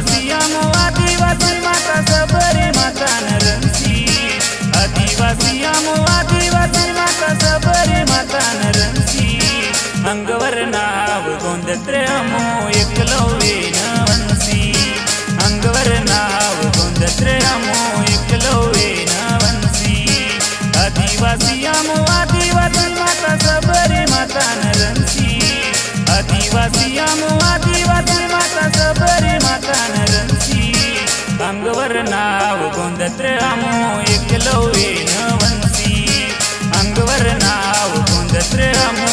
आदिवासी आमो आदिवासी माता सबरी माता नरंसी आदिवासी आमो आदिवासी माता सबरी माता नरंसी अंगवर नाव गोंदत्रे अमो एकलवे नवंसी अंगवर नाव गोंदत्रे अमो एकलवे नवंसी आदिवासी आमो आदिवासी माता सबरी माता नरंसी आदिवासी आमो आदिवासी माता सबरी माता नरंसी अंगवर नाव गोंदत्रे अमो एकलवे नवंसी अंगवर नाव गोंदत्रे अमो